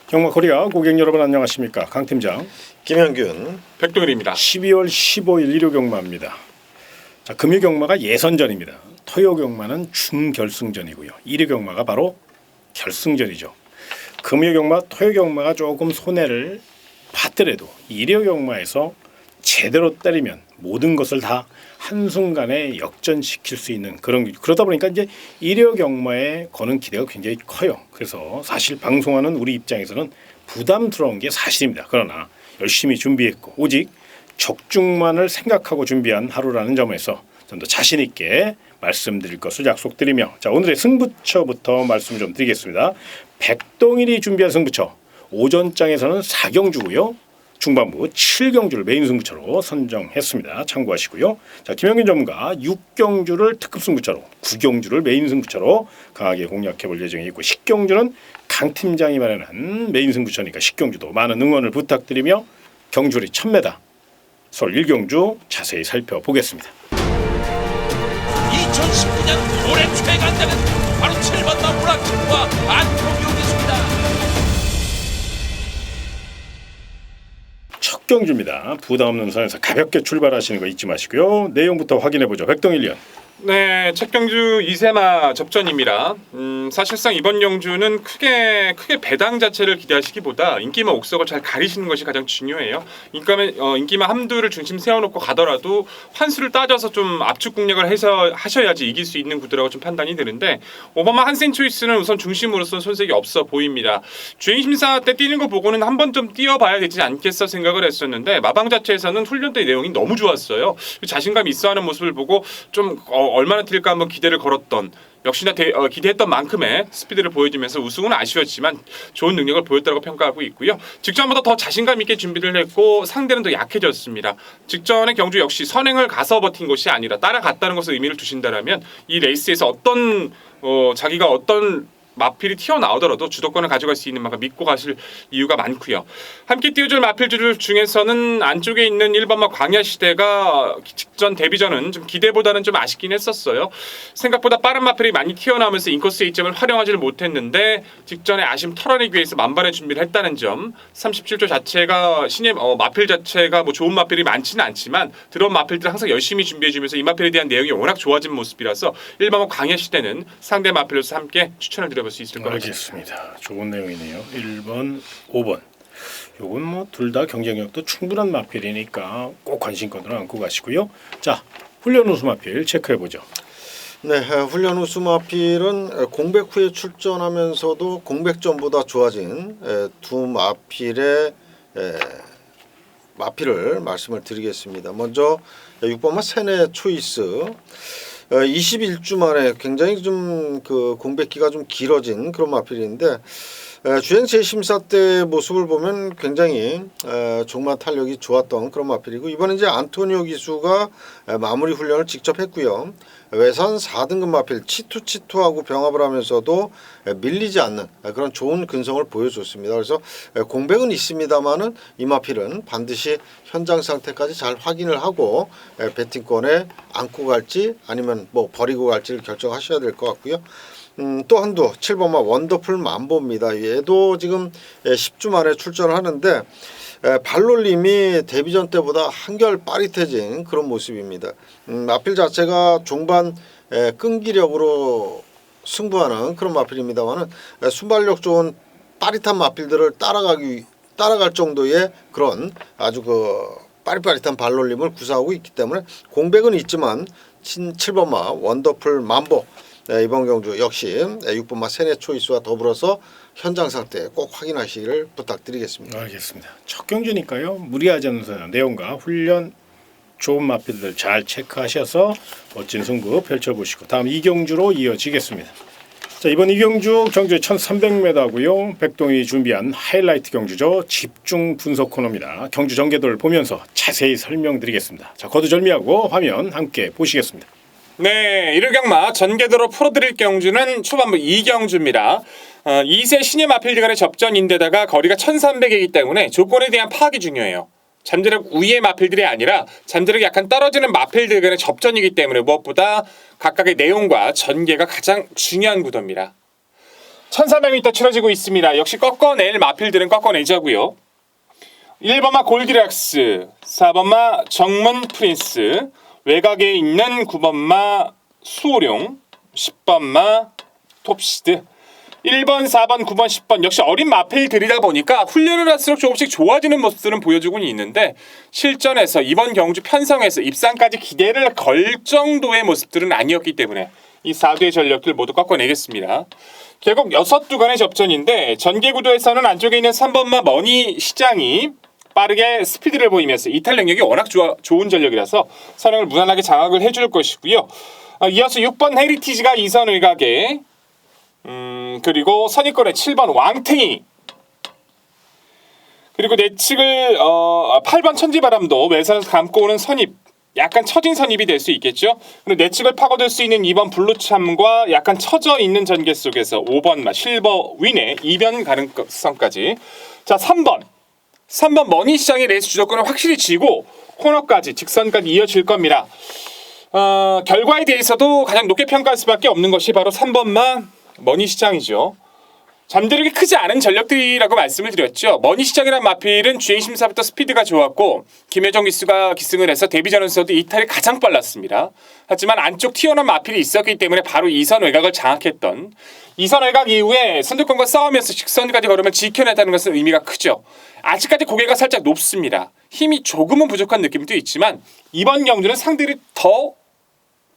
경마 코리아 고객 여러분 안녕하십니까? 강 팀장 김현균 백동일입니다. 12월 15일 일요 경마입니다. 자, 금요 경마가 예선전입니다. 토요 경마는 준결승전이고요. 일요 경마가 바로 결승전이죠. 금요 경마, 토요 경마가 조금 손해를 봤더라도 일요 경마에서 제대로 때리면 모든 것을 다 한순간에 역전시킬 수 있는 그러다 보니까 이제 일요 경마에 거는 기대가 굉장히 커요. 그래서 사실 방송하는 우리 입장에서는 부담스러운 게 사실입니다. 그러나 열심히 준비했고 오직 적중만을 생각하고 준비한 하루라는 점에서 좀 더 자신 있게 말씀드릴 것을 약속드리며 자, 오늘의 승부처부터 말씀 좀 드리겠습니다. 백동일이 준비한 승부처 오전장에서는 4경주고요. 중반부 7경주를 메인 승부처로 선정했습니다. 참고하시고요. 자, 김영균 전문가 6경주를 특급 승부처로 9경주를 메인 승부처로 강하게 공략해볼 예정이 있고 10경주는 강 팀장이 마련한 메인 승부처니까 10경주도 많은 응원을 부탁드리며 경주리 1000m 서울 1경주 자세히 살펴보겠습니다. 2019년 올해 최강자는 바로 7번 나무라킴과 안동용이었습니다. 첫 경주입니다. 부담 없는 선에서 가볍게 출발하시는 거 잊지 마시고요. 내용부터 확인해 보죠. 백동일련. 네, 첫 경주 이세마 접전입니다. 사실상 이번 경주는 크게 배당 자체를 기대하시기보다 인기마 옥석을 잘 가리시는 것이 가장 중요해요. 인기마 함두를 중심 세워놓고 가더라도 환수를 따져서 좀 압축 공략을 해서 하셔야지 이길 수 있는 구도라고 좀 판단이 되는데 오바마 한센 초이스는 우선 중심으로서 손색이 없어 보입니다. 주행 심사 때 뛰는 거 보고는 한 번 좀 뛰어봐야 되지 않겠어 생각을 했었는데 마방 자체에서는 훈련 때 내용이 너무 좋았어요. 자신감 있어하는 모습을 보고 좀 얼마나 뛸까 한번 기대를 걸었던 역시나 기대했던 만큼의 스피드를 보여주면서 우승은 아쉬웠지만 좋은 능력을 보였다고 평가하고 있고요. 직전보다 더 자신감 있게 준비를 했고 상대는 더 약해졌습니다. 직전의 경주 역시 선행을 가서 버틴 것이 아니라 따라갔다는 것을 의미를 두신다라면 이 레이스에서 자기가 어떤 마필이 튀어나오더라도 주도권을 가져갈 수 있는 만큼 믿고 가실 이유가 많고요. 함께 띄워줄 마필들 중에서는 안쪽에 있는 1번마 광야시대가 직전 데뷔전은 좀 기대보다는 좀 아쉽긴 했었어요. 생각보다 빠른 마필이 많이 튀어나오면서 인코스의 이점을 활용하지를 못했는데 직전에 아쉬움 털어내기 위해서 만반의 준비를 했다는 점 37조 자체가 신예 마필 자체가 뭐 좋은 마필이 많지는 않지만 들어온 마필들 항상 열심히 준비해주면서 이 마필에 대한 내용이 워낙 좋아진 모습이라서 1번마 광야시대는 상대 마필로서 함께 추천을 드려볼 수 있을 것 같습니다. 알겠습니다. 좋은 내용이네요. 1번, 5번. 요건 뭐 둘 다 경쟁력도 충분한 마필이니까 꼭 관심권으로 안고 가시고요. 자, 훈련 우수 마필 체크해 보죠. 네, 훈련 우수 마필은 공백 후에 출전하면서도 공백 전보다 좋아진 두 마필의 마필을 말씀을 드리겠습니다. 먼저 6번마 세네 초이스 21주 만에 굉장히 좀 그 공백기가 좀 길어진 그런 마필인데 주행 재심사 때 모습을 보면 굉장히 종마 탄력이 좋았던 그런 마필이고 이번에 이제 안토니오 기수가 마무리 훈련을 직접 했고요. 외산 4등급 마필 치투하고 병합을 하면서도 밀리지 않는 그런 좋은 근성을 보여줬습니다. 그래서 공백은 있습니다만은 이 마필은 반드시 현장 상태까지 잘 확인을 하고 배팅권에 안고 갈지 아니면 뭐 버리고 갈지를 결정하셔야 될 것 같고요. 또 한두 7번마 원더풀 만보입니다. 얘도 지금 10주 만에 출전을 하는데 발놀림이 데뷔전 때보다 한결 빠릿해진 그런 모습입니다. 마필 자체가 종반 끈기력으로 승부하는 그런 마필입니다만은 순발력 좋은 빠릿한 마필들을 따라갈 정도의 그런 아주 빠릿빠릿한 발놀림을 구사하고 있기 때문에 공백은 있지만 7번마 원더풀 만보 이번 경주 역시 6번마 세네 초이스와 더불어서 현장 상태 꼭 확인하시기를 부탁드리겠습니다. 알겠습니다. 첫 경주니까요. 무리하지 않는 내용과 훈련 좋은 마필들 잘 체크하셔서 멋진 승부 펼쳐보시고 다음 2경주로 이어지겠습니다. 자, 이번 2경주 경주의 1300m고요. 백동이 준비한 하이라이트 경주죠. 집중 분석 코너입니다. 경주 전개도를 보면서 자세히 설명드리겠습니다. 자, 거두절미하고 화면 함께 보시겠습니다. 네, 1경마 전개도로 풀어드릴 경주는 초반부 2경주입니다. 2세 신예 마필들 간의 접전인데다가 거리가 1300이기 때문에 조건에 대한 파악이 중요해요. 잠재력 우위의 마필들이 아니라 잠재력이 약간 떨어지는 마필들 간의 접전이기 때문에 무엇보다 각각의 내용과 전개가 가장 중요한 구도입니다. 1300m 치러지고 있습니다. 역시 꺾어낼 마필들은 꺾어내자고요. 1번마 골디락스, 4번마 정문 프린스, 외곽에 있는 9번마 수호룡, 10번마 톱시드. 1번, 4번, 9번, 10번 역시 어린 마필들이다 보니까 훈련을 할수록 조금씩 좋아지는 모습들은 보여주고는 있는데 실전에서 이번 경주 편성에서 입상까지 기대를 걸 정도의 모습들은 아니었기 때문에 이 4두의 전력들 모두 꺾어내겠습니다. 결국 6두간의 접전인데 전개구도에서는 안쪽에 있는 3번마 머니 시장이 빠르게 스피드를 보이면서 이탈 능력이 워낙 좋은 전력이라서 선행을 무난하게 장악을 해줄 것이고요. 이어서 6번 헤리티지가 이선 외곽에 그리고 선입권의 7번 왕탱이 그리고 내측을 8번 천지바람도 외선에서 감고 오는 선입 약간 처진 선입이 될 수 있겠죠. 그리고 내측을 파고들 수 있는 2번 블루참과 약간 처져 있는 전개 속에서 5번 실버 윈의 이변 가능성까지. 자 3번 머니 시장의 레이스 주도권을 확실히 쥐고 코너까지 직선까지 이어질 겁니다. 결과에 대해서도 가장 높게 평가할 수밖에 없는 것이 바로 3번마 머니 시장이죠. 잠재력이 크지 않은 전력들이라고 말씀을 드렸죠. 머니 시장이란 마필은 주행 심사부터 스피드가 좋았고 김혜정 기수가 기승을 해서 데뷔전에서도 이탈이 가장 빨랐습니다. 하지만 안쪽 튀어나온 마필이 있었기 때문에 바로 이선 외곽을 장악했던 이선 외곽 이후에 선두권과 싸우면서 직선까지 걸으면 지켜냈다는 것은 의미가 크죠. 아직까지 고개가 살짝 높습니다. 힘이 조금은 부족한 느낌도 있지만 이번 경주는 상대를 더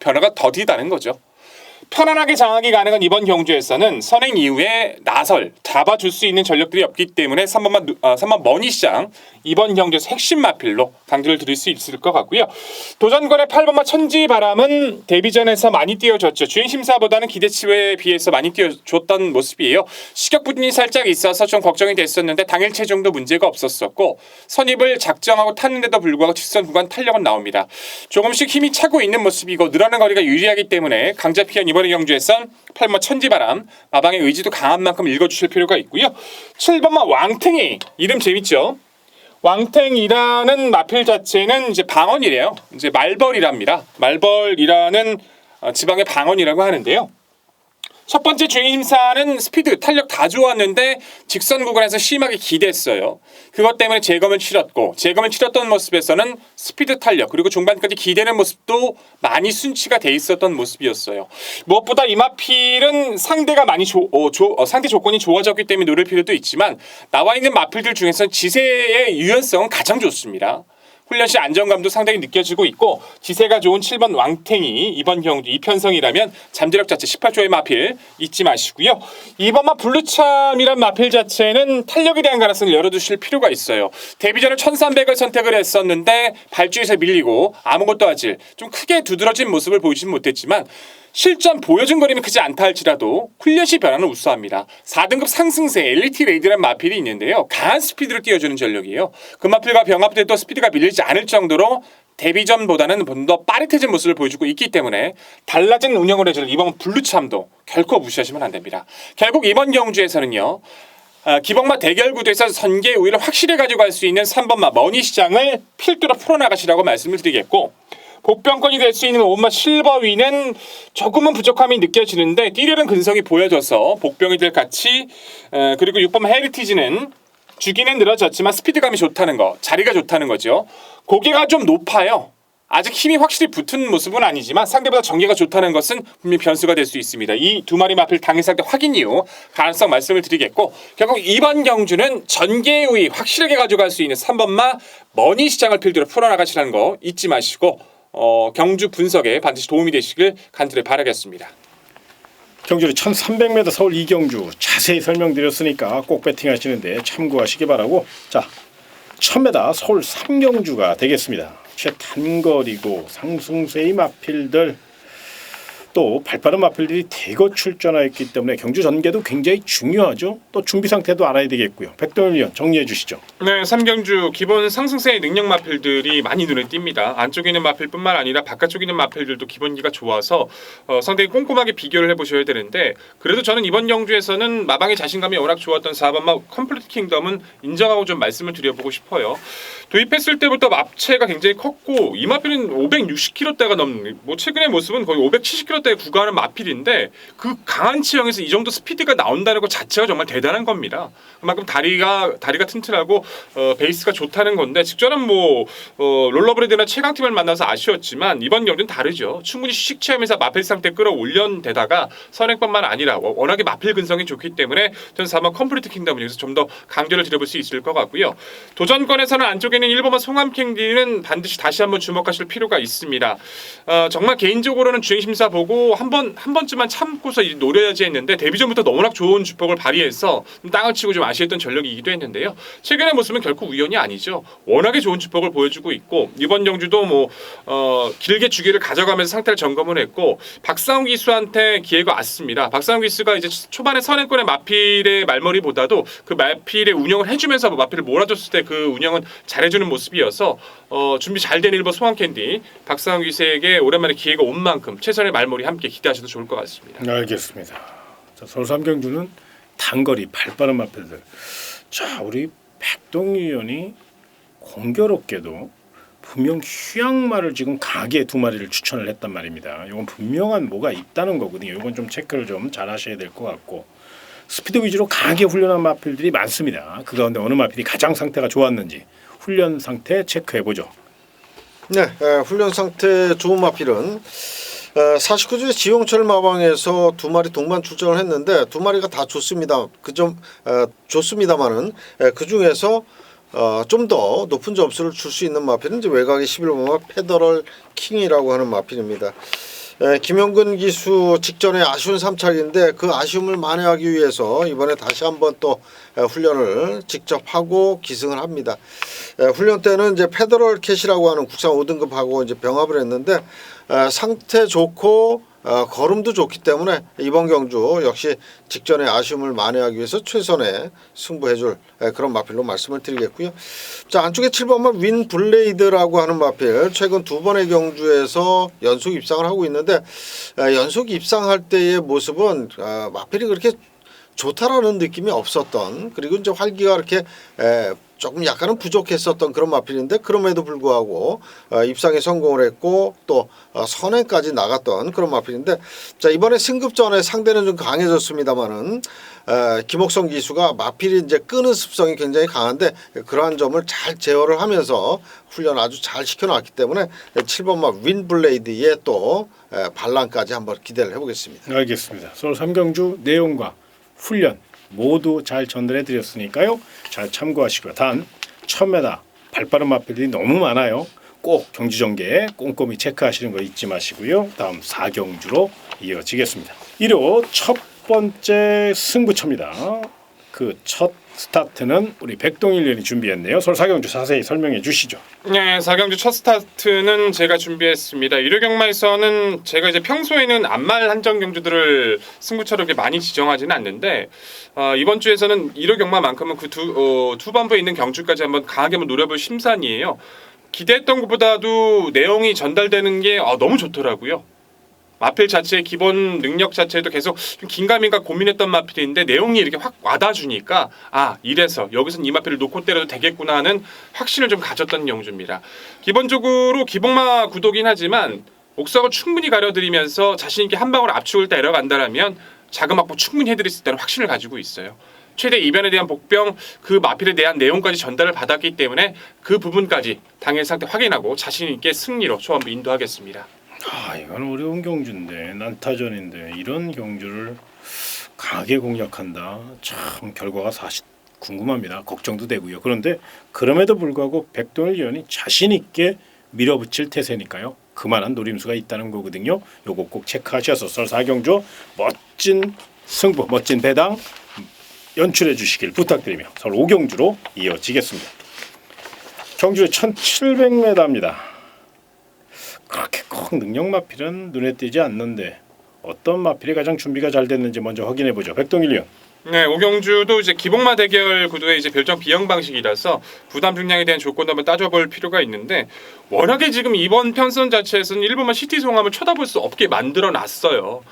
변화가 더디다는 거죠. 편안하게 장악이 가능한 이번 경주에서는 선행 이후에 나설, 잡아줄 수 있는 전력들이 없기 때문에 3번 머니 시장 이번 경주에서 핵심 마필로 강조를 드릴 수 있을 것 같고요. 도전권의 8번마 천지바람은 데뷔전에서 많이 띄워줬죠. 주행심사보다는 기대치에 비해서 많이 띄워줬던 모습이에요. 시격 부진이 살짝 있어서 좀 걱정이 됐었는데 당일 체중도 문제가 없었었고 선입을 작정하고 탔는데도 불구하고 직선 구간 탄력은 나옵니다. 조금씩 힘이 차고 있는 모습이고 늘어나는 거리가 유리하기 때문에 강자 피한 이번의 경주에선 8번마 천지바람 마방의 의지도 강한 만큼 읽어주실 필요가 있고요. 7번마 왕탱이 이름 재밌죠? 왕탱이라는 마필 자체는 이제 방언이래요. 이제 말벌이랍니다. 말벌이라는 지방의 방언이라고 하는데요. 첫 번째 주행심사는 스피드, 탄력 다 좋았는데 직선 구간에서 심하게 기댔어요. 그것 때문에 재검을 치렀던 모습에서는 스피드 탄력 그리고 중반까지 기대는 모습도 많이 순치가 돼 있었던 모습이었어요. 무엇보다 이 마필은 상대가 많이 상대 조건이 좋아졌기 때문에 노릴 필요도 있지만 나와 있는 마필들 중에서 지세의 유연성은 가장 좋습니다. 훈련 시 안정감도 상당히 느껴지고 있고 지세가 좋은 7번 왕탱이 이번 경주 2편성이라면 잠재력 자체 18조의 마필 잊지 마시고요. 2번마 블루참이란 마필 자체는 탄력에 대한 가능성을 열어두실 필요가 있어요. 데뷔전에 1300을 선택을 했었는데 발주에서 밀리고 아무것도 하지 좀 크게 두드러진 모습을 보이지는 못했지만 실전 보여준 거리는 크지 않다 할지라도 훈련 시 변화는 우수합니다. 4등급 상승세 엘리트 레이드라는 마필이 있는데요. 강한 스피드를 띄워주는 전력이에요. 그 마필과 병합돼도 스피드가 밀리지 않을 정도로 데뷔전보다는 좀 더 빠릿해진 모습을 보여주고 있기 때문에 달라진 운영을 해줄 이번 블루참도 결코 무시하시면 안 됩니다. 결국 이번 경주에서는요. 기복마 대결 구도에서 선계 우위를 확실히 가지고 갈 수 있는 3번마 머니 시장을 필두로 풀어나가시라고 말씀을 드리겠고 복병권이 될 수 있는 5번마 실버위는 조금은 부족함이 느껴지는데 뛰려는 근성이 보여져서 복병이 될 가치 그리고 6번마 헤리티지는 주기는 늘어졌지만 스피드감이 좋다는 거 자리가 좋다는 거죠. 고개가 좀 높아요. 아직 힘이 확실히 붙은 모습은 아니지만 상대보다 전개가 좋다는 것은 분명히 변수가 될 수 있습니다. 이 두 마리 마필 당일 상대 확인 이후 가능성 말씀을 드리겠고 결국 이번 경주는 전개 우위 확실하게 가져갈 수 있는 3번마 머니 시장을 필두로 풀어나가시라는 거 잊지 마시고 경주 분석에 반드시 도움이 되시길 간절히 바라겠습니다. 경주는 1300m 서울 이경주 자세히 설명드렸으니까 꼭 배팅하시는데 참고하시기 바라고. 자, 1000m 서울 3경주가 되겠습니다. 최단거리고 상승세의 마필들 또 발빠른 마필들이 대거 출전하였기 때문에 경주 전개도 굉장히 중요하죠. 또 준비 상태도 알아야 되겠고요. 백도현 위원 정리해 주시죠. 네, 3경주 기본 상승세의 능력 마필들이 많이 눈에 띕니다. 안쪽에 있는 마필뿐만 아니라 바깥쪽에 있는 마필들도 기본기가 좋아서 상당히 꼼꼼하게 비교를 해보셔야 되는데 그래도 저는 이번 경주에서는 마방의 자신감이 워낙 좋았던 4번마 컴플리트 킹덤은 인정하고 좀 말씀을 드려보고 싶어요. 도입했을 때부터 앞체가 굉장히 컸고 이 마필은 560kg대가 넘는 최근의 모습은 거의 570kg 3m대 구간은 마필인데 그 강한 체형에서 이 정도 스피드가 나온다는 것 자체가 정말 대단한 겁니다. 그만큼 다리가 튼튼하고 베이스가 좋다는 건데 직전은 뭐 롤러브레드나 최강팀을 만나서 아쉬웠지만 이번 경기는 다르죠. 충분히 휴식 취하면서 마필 상태 끌어올린 데다가 선행뿐만 아니라 워낙에 마필 근성이 좋기 때문에 저는 4번 컴플리트 킹덤은 여기서 좀 더 강조를 드려볼 수 있을 것 같고요. 도전권에서는 안쪽에 있는 1번만 송암캥디는 반드시 다시 한번 주목하실 필요가 있습니다. 정말 개인적으로는 주행심사 보고 한 번쯤만 참고서 노려야지 했는데 데뷔전부터 너무나 좋은 주폭을 발휘해서 땅을 치고 좀 아쉬웠던 전력이기도 했는데요. 최근의 모습은 결코 우연이 아니죠. 워낙에 좋은 주폭을 보여주고 있고 이번 경주도 뭐 길게 주기를 가져가면서 상태를 점검을 했고 박상욱 기수한테 기회가 왔습니다. 박상욱 기수가 이제 초반에 선행권의 마필의 말머리보다도 그 마필의 운영을 해주면서 마필을 몰아줬을 때 그 운영은 잘해주는 모습이어서 준비 잘 된 1번 송암캔디 박상욱 기수에게 오랜만에 기회가 온 만큼 최선의 말머리 함께 기대하셔도 좋을 것 같습니다. 알겠습니다. 자, 서울 삼경주는 단거리 발빠른 마필들. 자, 우리 백동희 의원이 공교롭게도 분명 휴양마를 지금 강하게 2마리를 추천을 했단 말입니다. 이건 분명한 뭐가 있다는 거거든요. 이건 좀 체크를 좀 잘 하셔야 될 것 같고 스피드 위주로 강하게 훈련한 마필들이 많습니다. 그 가운데 어느 마필이 가장 상태가 좋았는지 훈련 상태 체크해 보죠. 네, 훈련 상태 좋은 마필은 49주의 지용철 마방에서 2마리 동반 출전을 했는데 2마리가 다 좋습니다. 좋습니다만은 그 중에서 좀 더 높은 점수를 줄 수 있는 마필은 이제 외곽의 11번마 페더럴 킹이라고 하는 마필입니다. 김영근 기수 직전에 아쉬운 3착인데 그 아쉬움을 만회하기 위해서 이번에 다시 한번 또 훈련을 직접 하고 기승을 합니다. 훈련 때는 이제 페더럴 캣이라고 하는 국산 5등급하고 이제 병합을 했는데 상태 좋고 걸음도 좋기 때문에 이번 경주 역시 직전에 아쉬움을 만회하기 위해서 최선의 승부해줄 그런 마필로 말씀을 드리겠고요. 자, 안쪽에 7번만 윈 블레이드라고 하는 마필 최근 2번의 경주에서 연속 입상을 하고 있는데 연속 입상할 때의 모습은 마필이 그렇게 좋다라는 느낌이 없었던, 그리고 이제 활기가 이렇게 조금 약간은 부족했었던 그런 마필인데 그럼에도 불구하고 입상에 성공을 했고 또 선행까지 나갔던 그런 마필인데, 자, 이번에 승급전에 상대는 좀 강해졌습니다만은 김옥성 기수가 마필이 이제 끄는 습성이 굉장히 강한데 그러한 점을 잘 제어를 하면서 훈련 아주 잘 시켜놨기 때문에 7번마 윈블레이드의 또 반란까지 한번 기대를 해보겠습니다. 알겠습니다. 서울 삼경주 내용과 훈련 모두 잘 전달해 드렸으니까요. 잘 참고하시고요. 단 1000m 발빠른 마필들이 너무 많아요. 꼭 경주 전개에 꼼꼼히 체크하시는 거 잊지 마시고요. 다음 4경주로 이어지겠습니다. 일요 첫 번째 승부처입니다. 그 첫 스타트는 우리 백동일 의원이 준비했네요. 서울 4경주 자세히 설명해 주시죠. 네, 4경주 첫 스타트는 제가 준비했습니다. 1호 경마에서는 제가 이제 평소에는 안말 한정 경주들을 승부처로 이렇게 많이 지정하지는 않는데 이번 주에서는 1호 경마만큼은 그 투반부에 있는 경주까지 한번 강하게 한번 노려볼 심산이에요. 기대했던 것보다도 내용이 전달되는 게 너무 좋더라고요. 마필 자체의 기본 능력 자체도 계속 좀 긴가민가 고민했던 마필인데 내용이 이렇게 확 와닿아주니까 이래서 여기서는 이 마필을 놓고 때려도 되겠구나 하는 확신을 좀 가졌던 경주입니다. 기본적으로 기복마 구도긴 하지만 옥석을 충분히 가려드리면서 자신있게 한 방울 압축을 때려간다라면 자금 확보 충분히 해드릴 수 있다는 확신을 가지고 있어요. 최대 이변에 대한 복병, 그 마필에 대한 내용까지 전달을 받았기 때문에 그 부분까지 당일 상태 확인하고 자신있게 승리로 초반부 인도하겠습니다. 이건 어려운 경주인데 난타전인데 이런 경주를 강하게 공략한다. 참 결과가 사실 궁금합니다. 걱정도 되고요. 그런데 그럼에도 불구하고 백동일 의원이 자신 있게 밀어붙일 태세니까요. 그만한 노림수가 있다는 거거든요. 요거 꼭 체크하셔서 서울 4경주 멋진 승부, 멋진 배당 연출해 주시길 부탁드리며 서울 5경주로 이어지겠습니다. 경주의 1700m입니다. 그렇게 꼭 능력 마필은 눈에 띄지 않는데 어떤 마필이 가장 준비가 잘 됐는지 먼저 확인해 보죠. 백동일 의원. 네, 오경주도 이제 기복마 대결 구도의 이제 별정 비형 방식이라서 부담 중량에 대한 조건도 한번 따져볼 필요가 있는데 워낙에 지금 이번 편선 자체에서는 일본만 시티 송함을 쳐다볼 수 없게 만들어 놨어요.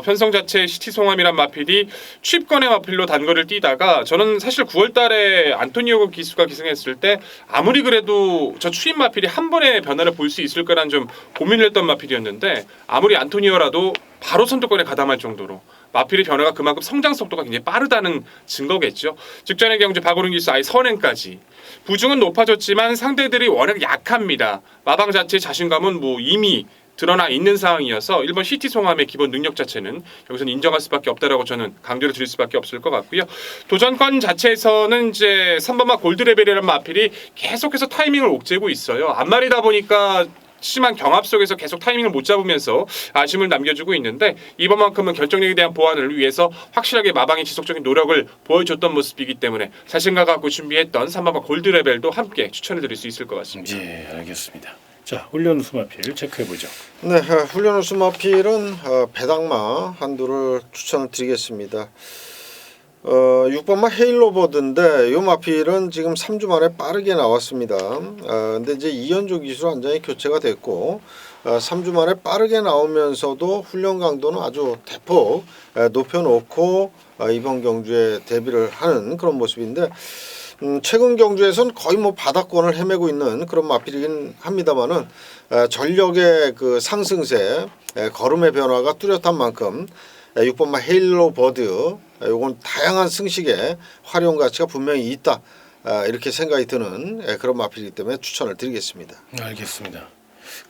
편성 자체 시티송함이란 마필이 취입권의 마필로 단거리를 뛰다가 저는 사실 9월달에 안토니오 기수가 기승했을 때 아무리 그래도 저 추입 마필이 한 번의 변화를 볼 수 있을 거란 좀 고민을 했던 마필이었는데 아무리 안토니오라도 바로 선두권에 가담할 정도로 마필의 변화가 그만큼 성장 속도가 굉장히 빠르다는 증거겠죠. 직전의 경주 박오른 기수 아예 선행까지 부중은 높아졌지만 상대들이 워낙 약합니다. 마방 자체의 자신감은 뭐 이미 드러나 있는 상황이어서 일본 시티 송함의 기본 능력 자체는 여기서는 인정할 수밖에 없다라고 저는 강조를 드릴 수밖에 없을 것 같고요. 도전권 자체에서는 이제 3번마 골드레벨이라는 마필이 계속해서 타이밍을 옥죄고 있어요. 앞말이다 보니까 심한 경합 속에서 계속 타이밍을 못 잡으면서 아쉬움을 남겨주고 있는데 이번만큼은 결정력에 대한 보완을 위해서 확실하게 마방의 지속적인 노력을 보여줬던 모습이기 때문에 자신감 갖고 준비했던 3번마 골드레벨도 함께 추천을 드릴 수 있을 것 같습니다. 예, 알겠습니다. 자, 훈련 우수 마필 체크해 보죠. 네, 훈련 우수 마필은 배당마 한두를 추천을 드리겠습니다. 6번마 헤일로버드인데 이 마필은 지금 3주 만에 빠르게 나왔습니다. 근데 이제 이연조 기수로 완전히 교체가 됐고 3주 만에 빠르게 나오면서도 훈련 강도는 아주 대폭 높여놓고 이번 경주에 데뷔를 하는 그런 모습인데 최근 경주에선 거의 뭐 바닥권을 헤매고 있는 그런 마필이긴 합니다만은 전력의 그 상승세, 걸음의 변화가 뚜렷한 만큼 6번마 헤일로 버드 요건 다양한 승식에 활용 가치가 분명히 있다 이렇게 생각이 드는 그런 마필이기 때문에 추천을 드리겠습니다. 알겠습니다.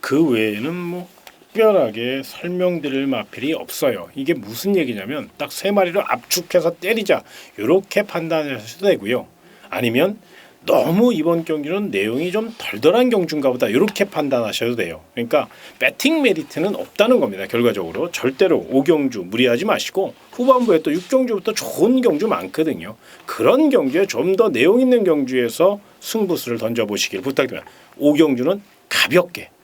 그 외에는 뭐 특별하게 설명드릴 마필이 없어요. 이게 무슨 얘기냐면 딱 세 마리를 압축해서 때리자 이렇게 판단하셔도 되고요. 아니면 너무 이번 경기는 내용이 좀 덜덜한 경주인가 보다 이렇게 판단하셔도 돼요. 그러니까 배팅 메리트는 없다는 겁니다. 결과적으로 절대로 5경주 무리하지 마시고 후반부에 또 6경주부터 좋은 경주 많거든요. 그런 경주에 좀 더 내용 있는 경주에서 승부수를 던져보시길 부탁드립니다. 5경주는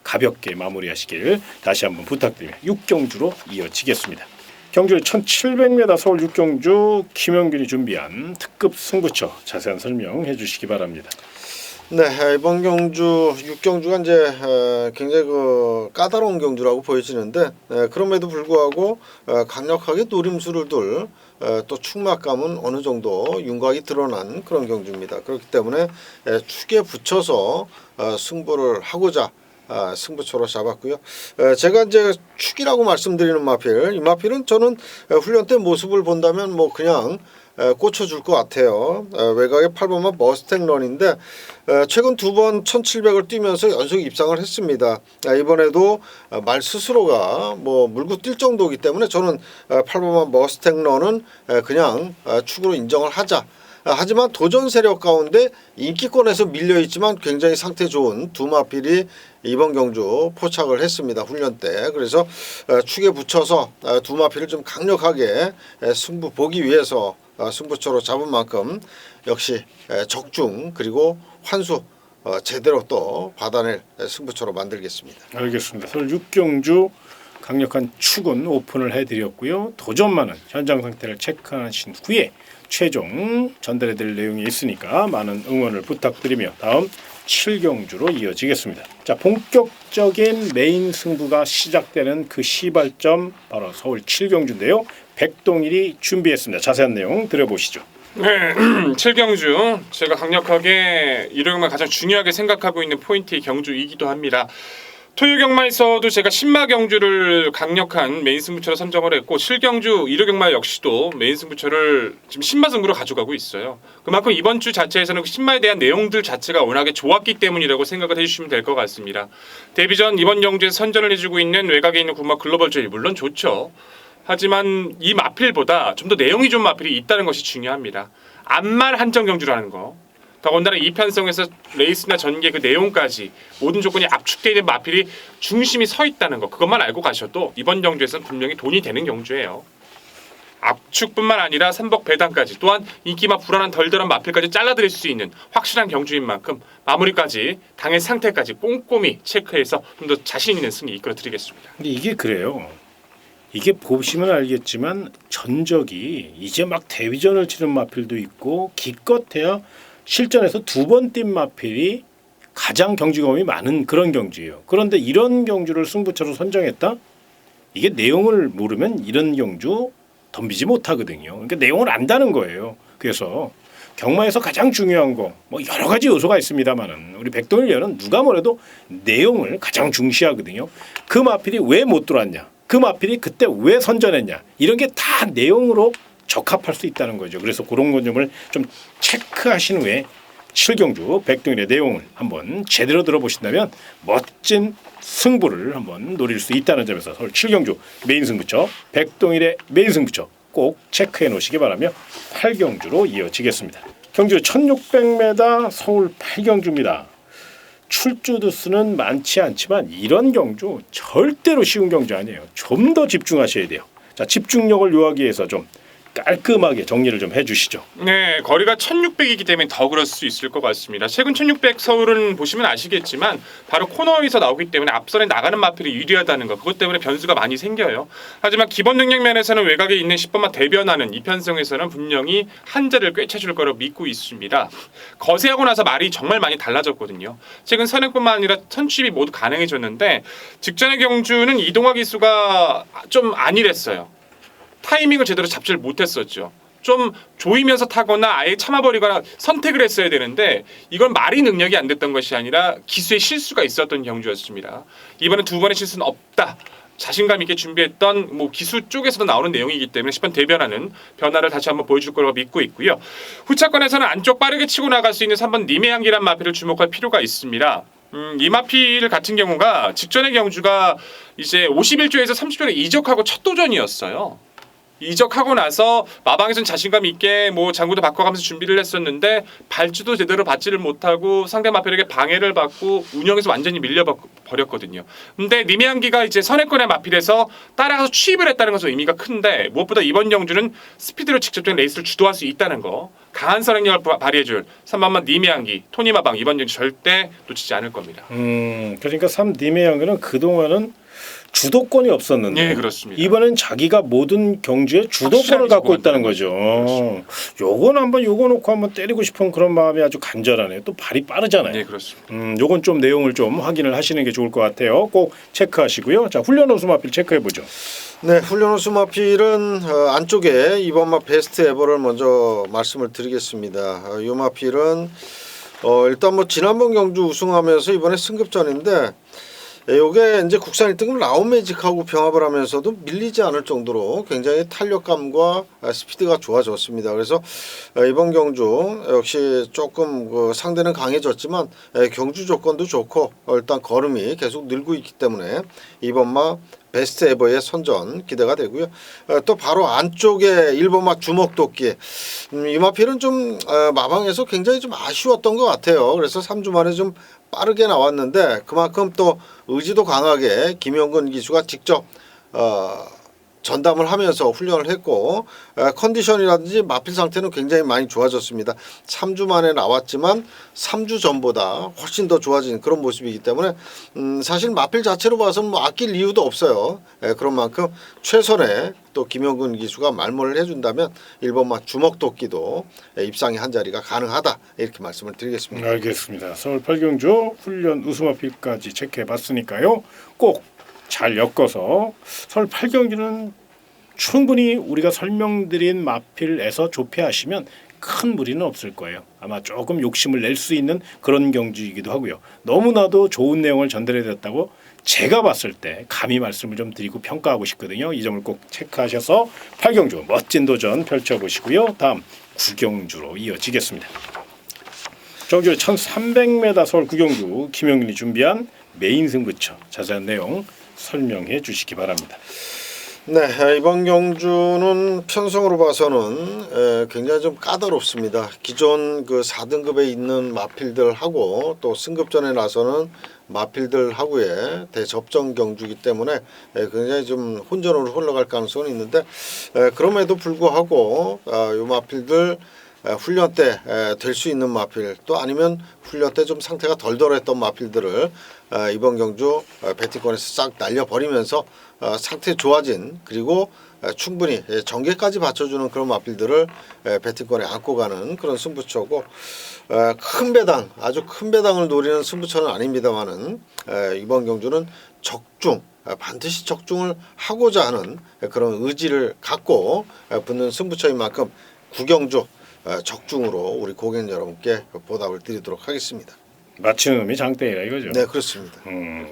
가볍게 마무리하시길 다시 한번 부탁드립니다. 6경주로 이어지겠습니다. 경주 1700m 서울 6경주 김영균이 준비한 특급 승부처 자세한 설명해 주시기 바랍니다. 네, 이번 경주 6경주가 이제 굉장히 그 까다로운 경주라고 보여지는데 그럼에도 불구하고 강력하게 노림수를 둘 또 축막감은 어느 정도 윤곽이 드러난 그런 경주입니다. 그렇기 때문에 축에 붙여서 승부를 하고자 승부처로 잡았고요. 제가 이제 축이라고 말씀드리는 마필, 이 마필은 저는 훈련 때 모습을 본다면 뭐 그냥 꽂혀줄 것 같아요. 외곽의 8번마 머스탱런인데 최근 2번 1700을 뛰면서 연속 입상을 했습니다. 이번에도 말 스스로가 뭐 물고 뛸 정도이기 때문에 저는 8번마 머스탱런은 그냥 축으로 인정을 하자. 하지만 도전 세력 가운데 인기권에서 밀려있지만 굉장히 상태 좋은 두 마필이 이번 경주 포착을 했습니다. 훈련 때. 그래서 축에 붙여서 두 마필을 좀 강력하게 승부 보기 위해서 승부처로 잡은 만큼 역시 적중 그리고 환수 제대로 또 받아낼 승부처로 만들겠습니다. 알겠습니다. 서울 6경주 강력한 축은 오픈을 해드렸고요. 도전만은 현장 상태를 체크하신 후에 최종 전달해드릴 내용이 있으니까 많은 응원을 부탁드리며 다음 7경주로 이어지겠습니다. 자, 본격적인 메인 승부가 시작되는 그 시발점 바로 서울 7경주인데요. 백동일이 준비했습니다. 자세한 내용 들어보시죠. 네, 7경주 제가 강력하게 일요일만 가장 중요하게 생각하고 있는 포인트의 경주이기도 합니다. 토요 경마에서도 제가 신마 경주를 강력한 메인 승부처로 선정을 했고 7경주 일요 경마 역시도 메인 승부처를 지금 신마 승부로 가져가고 있어요. 그만큼 이번 주 자체에서는 신마에 대한 내용들 자체가 워낙에 좋았기 때문이라고 생각을 해주시면 될 것 같습니다. 데뷔 전 이번 경주에서 선전을 해주고 있는 외곽에 있는 군마 글로벌 제일 물론 좋죠. 하지만 이 마필보다 좀 더 내용이 좋은 마필이 있다는 것이 중요합니다. 앞말 한정 경주라는 거. 더군다나 이 편성에서 레이스나 전개 그 내용까지 모든 조건이 압축되어 있는 마필이 중심이 서 있다는 거 그것만 알고 가셔도 이번 경주에서는 분명히 돈이 되는 경주예요. 압축뿐만 아니라 삼복 배당까지 또한 인기만 불안한 덜덜한 마필까지 잘라드릴 수 있는 확실한 경주인 만큼 마무리까지 당의 상태까지 꼼꼼히 체크해서 좀 더 자신 있는 승리 이끌어드리겠습니다. 근데 이게 그래요. 이게 보시면 알겠지만 전적이 이제 막 데뷔전을 치는 마필도 있고 기껏해야 실전에서 두 번 뛴 마필이 가장 경주 경험이 많은 그런 경주예요. 그런데 이런 경주를 승부처로 선정했다? 이게 내용을 모르면 이런 경주 덤비지 못하거든요. 그러니까 내용을 안다는 거예요. 그래서 경마에서 가장 중요한 거 뭐 여러 가지 요소가 있습니다만은 우리 백동일 위원은 누가 뭐래도 내용을 가장 중시하거든요. 그 마필이 왜 못 들어왔냐, 그 마필이 그때 왜 선전했냐, 이런 게 다 내용으로 적합할 수 있다는 거죠. 그래서 그런 것 점을 좀 체크하신 후에 7경주 백동일의 내용을 한번 제대로 들어보신다면 멋진 승부를 한번 노릴 수 있다는 점에서 서울 7경주 메인 승부처 백동일의 메인 승부처 꼭 체크해 놓으시기 바라며 8경주로 이어지겠습니다. 경주 1600m 서울 8경주입니다. 출주 두수는 많지 않지만 이런 경주 절대로 쉬운 경주 아니에요. 좀 더 집중하셔야 돼요. 자, 집중력을 요하기 위해서 좀 깔끔하게 정리를 좀 해주시죠. 네, 거리가 1600이기 때문에 더 그럴 수 있을 것 같습니다. 최근 1600 서울은 보시면 아시겠지만 바로 코너에서 나오기 때문에 앞선에 나가는 마필이 유리하다는 거, 그것 때문에 변수가 많이 생겨요. 하지만 기본 능력 면에서는 외곽에 있는 10번마 대변하는 이편성에서는 분명히 한자를 꿰차줄 거라고 믿고 있습니다. 거세하고 나서 말이 정말 많이 달라졌거든요. 최근 선행뿐만 아니라 선취입이 모두 가능해졌는데 직전의 경주는 이동화 기수가 좀 안일했어요. 타이밍을 제대로 잡지를 못했었죠. 좀 조이면서 타거나 아예 참아버리거나 선택을 했어야 되는데 이건 말이 능력이 안 됐던 것이 아니라 기수의 실수가 있었던 경주였습니다. 이번엔 두 번의 실수는 없다. 자신감 있게 준비했던 뭐 기수 쪽에서도 나오는 내용이기 때문에 10번 대변하는 변화를 다시 한번 보여줄 거라고 믿고 있고요. 후차권에서는 안쪽 빠르게 치고 나갈 수 있는 3번 님의 향기란 마필을 주목할 필요가 있습니다. 이 마필 같은 경우가 직전의 경주가 이제 51조에서 30조에 이적하고 첫 도전이었어요. 이적하고 나서 마방에서는 자신감 있게 뭐 장구도 바꿔가면서 준비를 했었는데 발주도 제대로 받지를 못하고 상대 마필에게 방해를 받고 운영에서 완전히 밀려버렸거든요. 근데 니메안기가 이제 선행권의 마필에서 따라가서 취입을 했다는 것은 의미가 큰데 무엇보다 이번 경주는 스피드로 직접적인 레이스를 주도할 수 있다는 거, 강한 선행력을 발휘해줄 3번만 니메안기, 토니마방 이번 경주 절대 놓치지 않을 겁니다. 그러니까 3 니메안기는 그동안은 주도권이 없었는데 네, 그렇습니다. 이번엔 자기가 모든 경주에 주도권을 갖고 있다는 거죠. 요건 한번 요거 놓고 한번 때리고 싶은 그런 마음이 아주 간절하네요. 또 발이 빠르잖아요. 네, 그렇습니다. 요건 좀 내용을 좀 확인을 하시는 게 좋을 것 같아요. 꼭 체크하시고요. 자, 훈련 호수 마필 체크해 보죠. 네, 훈련 호수 마필은 안쪽에 이번마 베스트 에버를 먼저 말씀을 드리겠습니다. 이 마필은 일단 뭐 지난번 경주 우승하면서 이번에 승급전인데 요게 이제 국산 1등을 라운매직하고 병합을 하면서도 밀리지 않을 정도로 굉장히 탄력감과 스피드가 좋아졌습니다. 그래서 이번 경주 역시 조금 상대는 강해졌지만 경주 조건도 좋고 일단 걸음이 계속 늘고 있기 때문에 이번마 베스트 에버의 선전 기대가 되고요. 또 바로 안쪽에 1번마 주먹도끼, 이 마필은 좀 마방에서 굉장히 좀 아쉬웠던 것 같아요. 그래서 3주 만에 좀 빠르게 나왔는데 그만큼 또 의지도 강하게 김영근 기수가 직접 전담을 하면서 훈련을 했고 컨디션이라든지 마필 상태는 굉장히 많이 좋아졌습니다. 3주 만에 나왔지만 3주 전보다 훨씬 더 좋아진 그런 모습이기 때문에 사실 마필 자체로 봐서는 뭐 아낄 이유도 없어요. 그런 만큼 최선의 또 김영근 기수가 말모를 해준다면 1번마 주먹도끼도 입상의 한 자리가 가능하다 이렇게 말씀을 드리겠습니다. 알겠습니다. 서울 8경주 훈련 우수 마필까지 체크해 봤으니까요. 꼭 잘 엮어서 서울 8경기는 충분히 우리가 설명드린 마필에서 조폐하시면 큰 무리는 없을 거예요. 아마 조금 욕심을 낼 수 있는 그런 경주이기도 하고요. 너무나도 좋은 내용을 전달해드렸다고 제가 봤을 때 감히 말씀을 좀 드리고 평가하고 싶거든요. 이 점을 꼭 체크하셔서 8경주 멋진 도전 펼쳐보시고요. 다음 9경주로 이어지겠습니다. 경주 1300m 서울 9경주 김영민이 준비한 메인 승부처 자세한 내용 설명해 주시기 바랍니다. 네, 이번 경주는 편성으로 봐서는 굉장히 좀 까다롭습니다. 기존 그 4등급에 있는 마필들하고 또 승급전에 나서는 마필들하고의 대접전 경주이기 때문에 굉장히 좀 혼전으로 흘러갈 가능성은 있는데 그럼에도 불구하고 이 마필들 훈련 때 될 수 있는 마필 또 아니면 훈련 때 좀 상태가 덜덜했던 마필들을 이번 경주 배팅권에서 싹 날려버리면서 상태 좋아진 그리고 충분히 전개까지 받쳐주는 그런 마필들을 배팅권에 안고 가는 그런 승부처고 큰 배당 아주 큰 배당을 노리는 승부처는 아닙니다만은 이번 경주는 적중 반드시 적중을 하고자 하는 그런 의지를 갖고 붙는 승부처인 만큼 구경주 적중으로 우리 고객 여러분께 보답을 드리도록 하겠습니다. 맞히는 놈이 장땡이라 이거죠. 네, 그렇습니다.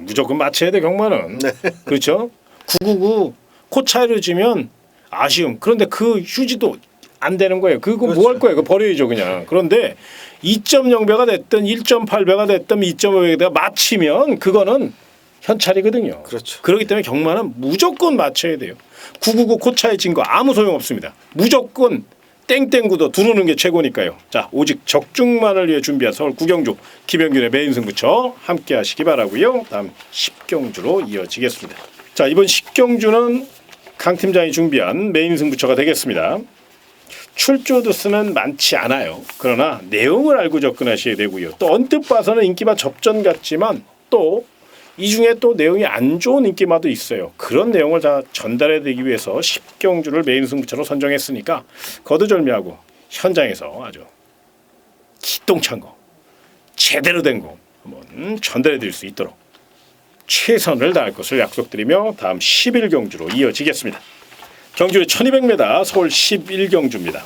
무조건 맞춰야 돼 경마는. 네. 그렇죠. 999 코 차이를 지면 아쉬움. 그런데 그 휴지도 안 되는 거예요. 그거 그렇죠. 뭐 할 거예요? 그거 버려야죠 그냥. 그런데 2.0배가 됐든 1.8배가 됐든 2.5배가 맞히면 그거는 현찰이거든요. 그렇죠. 그렇기 때문에 경마는 무조건 맞춰야 돼요. 999 코 차이 진 거 아무 소용 없습니다. 무조건 땡땡구도 두르는 게 최고니까요. 자, 오직 적중만을 위해 준비한 서울 구경주 김영균의 메인 승부처 함께 하시기 바라고요. 다음 10경주로 이어지겠습니다. 자, 이번 10경주는 강 팀장이 준비한 메인 승부처가 되겠습니다. 출조 두수는 많지 않아요. 그러나 내용을 알고 접근하셔야 되고요. 또 언뜻 봐서는 인기마 접전 같지만 또 이 중에 또 내용이 안 좋은 인기마도 있어요. 그런 내용을 다 전달해드리기 위해서 10경주를 메인 승부처로 선정했으니까 거두절미하고 현장에서 아주 기똥찬 거, 제대로 된 거 한번 전달해드릴 수 있도록 최선을 다할 것을 약속드리며 다음 11경주로 이어지겠습니다. 경주의 1200m 서울 11경주입니다.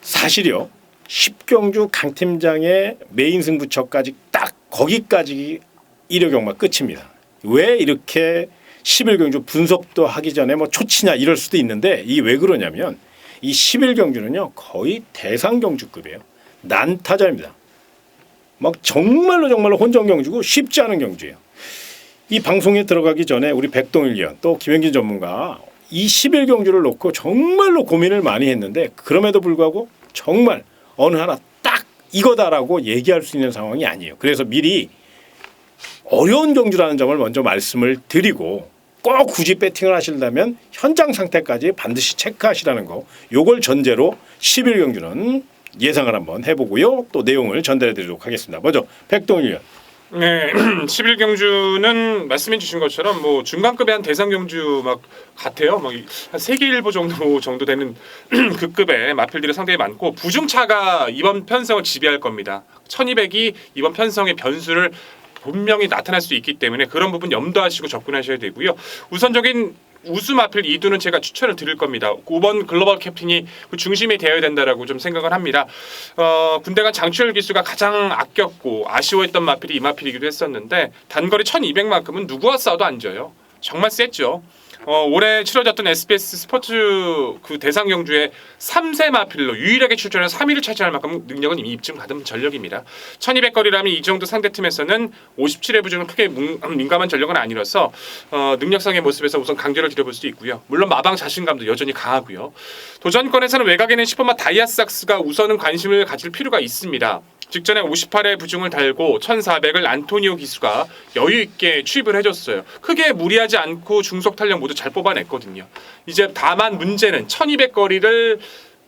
사실요 10경주 강 팀장의 메인 승부처까지 딱 거기까지 1회 경마 끝입니다. 왜 이렇게 11경주 분석도 하기 전에 뭐 초치냐 이럴 수도 있는데 이게 왜 그러냐면 이 11경주는요 거의 대상경주급이에요. 난타자입니다. 막 정말로 혼전 경주고 쉽지 않은 경주예요. 이 방송에 들어가기 전에 우리 백동일 위원 또 김영균 전문가 이 11경주를 놓고 정말로 고민을 많이 했는데 그럼에도 불구하고 정말 어느 하나 딱 이거다라고 얘기할 수 있는 상황이 아니에요. 그래서 미리 어려운 경주라는 점을 먼저 말씀을 드리고 꼭 굳이 배팅을 하신다면 현장 상태까지 반드시 체크하시라는 거 요걸 전제로 11경주는 예상을 한번 해보고요. 또 내용을 전달해 드리도록 하겠습니다. 먼저 백동일 위원. 네, 11경주는 말씀해 주신 것처럼 뭐 중간급의 한 대상 경주 막 같아요. 막 한 세계 일보 정도 되는 그 급의 마필들이 상당히 많고 부중차가 이번 편성을 지배할 겁니다. 1200이 이번 편성의 변수를 분명히 나타날 수 있기 때문에 그런 부분 염두하시고 접근하셔야 되고요. 우선적인 우수 마필 2두는 제가 추천을 드릴 겁니다. 5번 글로벌 캡틴이 그 중심이 되어야 된다라고 좀 생각을 합니다. 군대간 장추열 기수가 가장 아꼈고 아쉬워했던 마필이 이 마필이기도 했었는데 단거리 1200만큼은 누구와 싸워도 안 져요. 정말 셌죠. 올해 치러졌던 SBS 스포츠 그 대상 경주에 3세 마필로 유일하게 출전해서 3위를 차지할 만큼 능력은 이미 입증받은 전력입니다. 1200거리라면 이 정도 상대팀에서는 57회 부중은 크게 민감한 전력은 아니라서 능력상의 모습에서 우선 강조를 드려볼 수 있고요. 물론 마방 자신감도 여전히 강하고요. 도전권에서는 외곽에는 10번마 다이아삭스가 우선은 관심을 가질 필요가 있습니다. 직전에 58회 부중을 달고 1400을 안토니오 기수가 여유 있게 추입을 해줬어요. 크게 무리하지 않고 중속 탄력 모두 잘 뽑아냈거든요. 이제 다만 문제는 1200거리를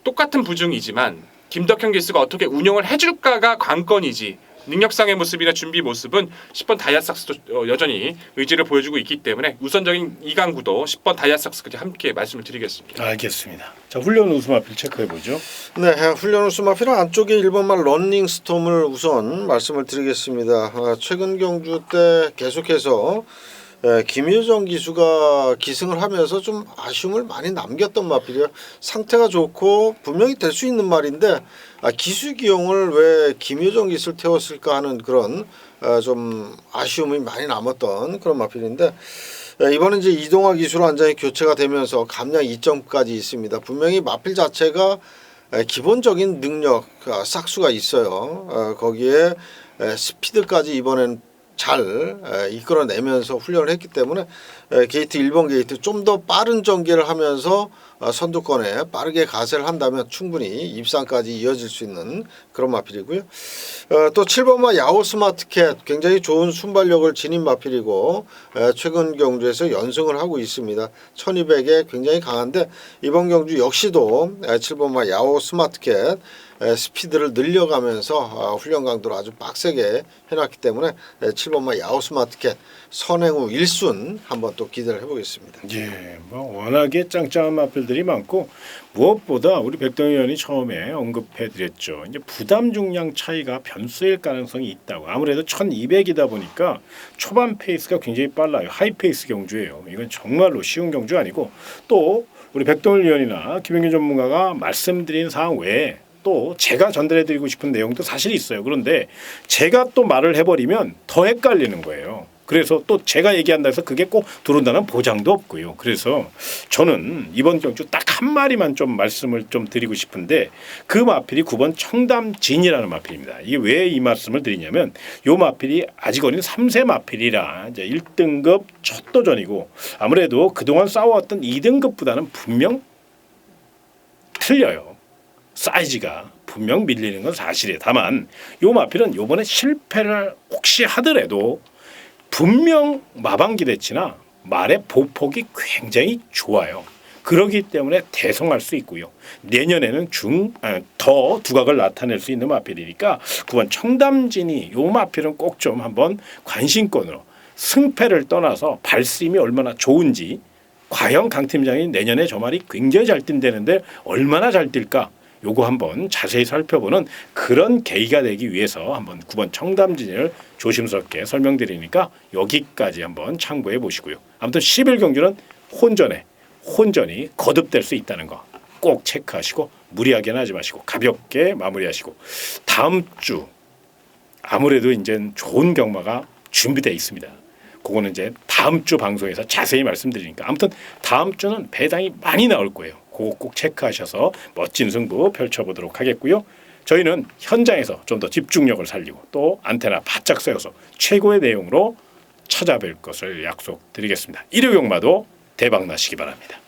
똑같은 부중이지만 김덕현 기수가 어떻게 운영을 해줄까가 관건이지 능력상의 모습이나 준비 모습은 10번 다이아삭스도 여전히 의지를 보여주고 있기 때문에 우선적인 이강구도 10번 다이아삭스까지 함께 말씀을 드리겠습니다. 알겠습니다. 자, 훈련 우수마필 체크해보죠. 네, 훈련 우수마필은 안쪽에 1번만 런닝스톰을 우선 말씀을 드리겠습니다. 최근 경주 때 계속해서 김효정 기수가 기승을 하면서 좀 아쉬움을 많이 남겼던 마필이에요. 상태가 좋고 분명히 될 수 있는 말인데 기수 기용을 왜 김효정 기수를 태웠을까 하는 그런 좀 아쉬움이 많이 남았던 그런 마필인데 이번에 이제 이동화 기수로 완전히 교체가 되면서 감량 2점까지 있습니다. 분명히 마필 자체가 기본적인 능력 싹수가 있어요. 거기에 스피드까지 이번엔 잘 이끌어내면서 훈련을 했기 때문에 게이트 1번 게이트 좀 더 빠른 전개를 하면서 선두권에 빠르게 가세를 한다면 충분히 입상까지 이어질 수 있는 그런 마필이고요. 또 7번마 야호 스마트캣 굉장히 좋은 순발력을 지닌 마필이고 최근 경주에서 연승을 하고 있습니다. 1200에 굉장히 강한데 이번 경주 역시도 7번마 야호 스마트캣 스피드를 늘려가면서 훈련 강도를 아주 빡세게 해놨기 때문에 7번마 야호 스마트캣 선행 후 1순 한번 또 또 기대를 해보겠습니다. 예, 뭐 워낙에 짱짱한 마필들이 많고 무엇보다 우리 백동희 의원이 처음에 언급해드렸죠. 이제 부담 중량 차이가 변수일 가능성이 있다고. 아무래도 1200이다 보니까 초반 페이스가 굉장히 빨라요. 하이 페이스 경주예요. 이건 정말로 쉬운 경주 아니고 또 우리 백동희 의원이나 김영균 전문가가 말씀드린 사항 외에 또 제가 전달해드리고 싶은 내용도 사실 있어요. 그런데 제가 또 말을 해버리면 더 헷갈리는 거예요. 그래서 또 제가 얘기한다 해서 그게 꼭 들어온다는 보장도 없고요. 그래서 저는 이번 경주 딱 한 마리만 좀 말씀을 좀 드리고 싶은데 그 마필이 9번 청담진이라는 마필입니다. 이게 왜 이 말씀을 드리냐면 요 마필이 아직 어린 3세 마필이라 이제 1등급 첫 도전이고 아무래도 그동안 싸워왔던 2등급보다는 분명 틀려요. 사이즈가 분명 밀리는 건 사실이에요. 다만 요 마필은 요번에 실패를 혹시 하더라도 분명 마방기대치나 말의 보폭이 굉장히 좋아요. 그렇기 때문에 대성할 수 있고요. 내년에는 더 두각을 나타낼 수 있는 마필이니까 9번 청담진이 요 마필은 꼭 좀 한번 관심권으로 승패를 떠나서 발심이 얼마나 좋은지 과연 강 팀장이 내년에 저 말이 굉장히 잘 뛴다는데 얼마나 잘 뛸까? 요거 한번 자세히 살펴보는 그런 계기가 되기 위해서 한번 9번 청담진을 조심스럽게 설명드리니까 여기까지 한번 참고해 보시고요. 아무튼 10일 경주는 혼전이 거듭될 수 있다는 거 꼭 체크하시고 무리하게는 하지 마시고 가볍게 마무리하시고 다음 주 아무래도 이제 좋은 경마가 준비되어 있습니다. 그거는 이제 다음 주 방송에서 자세히 말씀드리니까 아무튼 다음 주는 배당이 많이 나올 거예요. 그거 꼭 체크하셔서 멋진 승부 펼쳐보도록 하겠고요. 저희는 현장에서 좀 더 집중력을 살리고 또 안테나 바짝 세워서 최고의 내용으로 찾아뵐 것을 약속드리겠습니다. 일요경마도 대박 나시기 바랍니다.